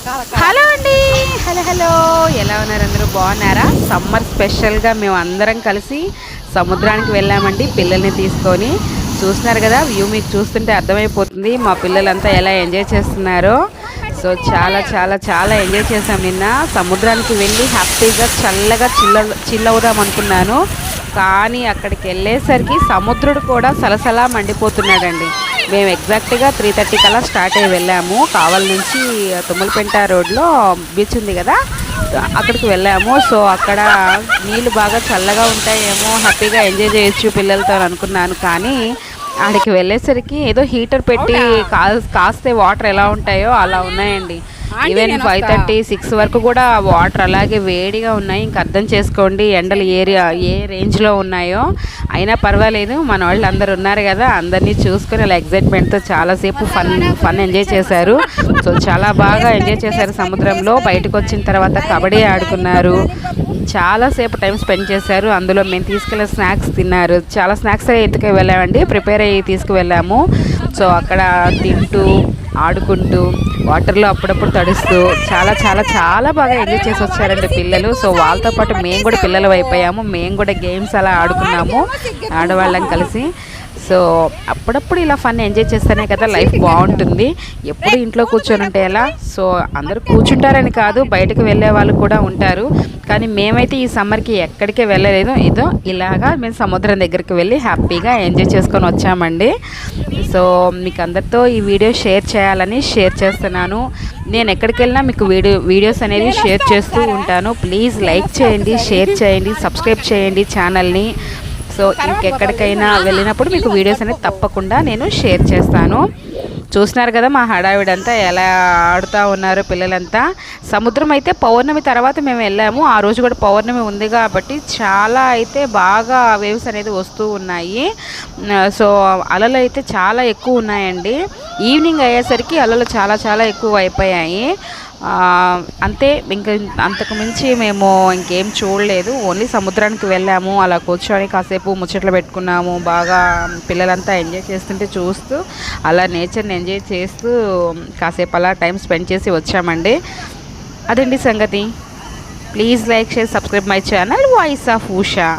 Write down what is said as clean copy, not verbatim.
Hello అండి, hello hello, ఎలా ఉన్నారు అందరూ? బాగున్నారా? సమ్మర్ స్పెషల్గా మేము అందరం కలిసి సముద్రానికి వెళ్ళామండి పిల్లల్ని తీసుకొని. చూస్తున్నారు కదా, వ్యూ మీకు చూస్తుంటే అర్థమైపోతుంది మా పిల్లలంతా ఎలా ఎంజాయ్ చేస్తున్నారో. సో చాలా చాలా చాలా ఎంజాయ్ చేసాం. నిన్న సముద్రానికి వెళ్ళి హ్యాపీగా చల్లగా చిల్లవుదాం అనుకున్నాను, కానీ అక్కడికి వెళ్ళేసరికి సముద్రుడు కూడా సలసలా మండిపోతున్నాడండి. మేము ఎగ్జాక్ట్గా 3:30 కల్లా స్టార్ట్ అయ్యి వెళ్ళాము. కావల్ నుంచి తుమ్మలపెంట రోడ్లో బీచ్ ఉంది కదా, అక్కడికి వెళ్ళాము. సో అక్కడ నీళ్ళు బాగా చల్లగా ఉంటాయేమో, హ్యాపీగా ఎంజాయ్ చేయొచ్చు పిల్లలతో అనుకున్నాను. కానీ ఆడికి వెళ్ళేసరికి ఏదో హీటర్ పెట్టి కాస్తే వాటర్ ఎలా ఉంటాయో అలా ఉన్నాయండి. ఈవెన్ 5:30, 6 వరకు కూడా వాటర్ అలాగే వేడిగా ఉన్నాయి. ఇంక అర్థం చేసుకోండి ఎండలు ఏ రేంజ్లో ఉన్నాయో. అయినా పర్వాలేదు, మన వాళ్ళు అందరు ఉన్నారు కదా, అందరినీ చూసుకొని అలా ఎగ్జైట్మెంట్తో చాలాసేపు ఫన్ ఎంజాయ్ చేశారు. సో చాలా బాగా ఎంజాయ్ చేశారు సముద్రంలో. బయటకు వచ్చిన తర్వాత కబడ్డీ ఆడుకున్నారు, చాలాసేపు టైం స్పెండ్ చేశారు. అందులో మేము తీసుకెళ్ళిన స్నాక్స్ తిన్నారు. చాలా స్నాక్స్ ఎత్తుకు వెళ్ళామండి, ప్రిపేర్ అయ్యి తీసుకువెళ్ళాము. సో అక్కడ తింటూ ఆడుకుంటూ వాటర్లో అప్పుడప్పుడు తడుస్తూ చాలా చాలా చాలా బాగా ఎంజాయ్ చేసి వచ్చారండి పిల్లలు. సో వాళ్ళతో పాటు మేము కూడా పిల్లలు అయిపోయాము. మేము కూడా గేమ్స్ అలా ఆడుకున్నాము ఆడవాళ్ళం కలిసి. సో అప్పుడప్పుడు ఇలా ఫన్ ఎంజాయ్ చేస్తేనే కదా లైఫ్ బాగుంటుంది. ఎప్పుడు ఇంట్లో కూర్చొని ఉంటే ఎలా? సో అందరూ కూర్చుంటారని కాదు, బయటకు వెళ్ళే వాళ్ళు కూడా ఉంటారు. కానీ మేమైతే ఈ సమ్మర్కి ఎక్కడికే వెళ్ళలేదు. ఏదో ఇలాగా మేము సముద్రం దగ్గరికి వెళ్ళి హ్యాపీగా ఎంజాయ్ చేసుకొని వచ్చామండి. సో మీకు అందరితో ఈ వీడియో షేర్ చేయాలని షేర్ చేస్తున్నాను. నేను ఎక్కడికి వెళ్ళినా మీకు వీడియోస్ అనేవి షేర్ చేస్తూ ఉంటాను. ప్లీజ్ లైక్ చేయండి, షేర్ చేయండి, సబ్స్క్రైబ్ చేయండి ఛానల్ని. సో ఇంకెక్కడికైనా వెళ్ళినప్పుడు మీకు వీడియోస్ అనేది తప్పకుండా నేను షేర్ చేస్తాను. చూస్తున్నారు కదా మా హడావిడంతా ఎలా ఆడుతూ ఉన్నారు పిల్లలంతా. సముద్రం అయితే పౌర్ణమి తర్వాత మేము వెళ్ళాము. ఆ రోజు కూడా పౌర్ణమి ఉంది కాబట్టి చాలా అయితే బాగా వేవ్స్ అనేది వస్తూ ఉన్నాయి. సో అలలు అయితే చాలా ఎక్కువ ఉన్నాయండి. ఈవినింగ్ అయ్యేసరికి అలలు చాలా చాలా ఎక్కువ అయిపోయాయి. అంతే, ఇంకా అంతకు మించి మేము ఇంకేం చూడలేదు. ఓన్లీ సముద్రానికి వెళ్ళాము, అలా కూర్చొని కాసేపు ముచ్చట్లు పెట్టుకున్నాము. బాగా పిల్లలంతా ఎంజాయ్ చేస్తుంటే చూస్తూ అలా నేచర్ని ఎంజాయ్ చేస్తూ కాసేపు అలా టైం స్పెండ్ చేసి వచ్చామండి. అదండి సంగతి. Please like, share, subscribe my channel voice of Usha.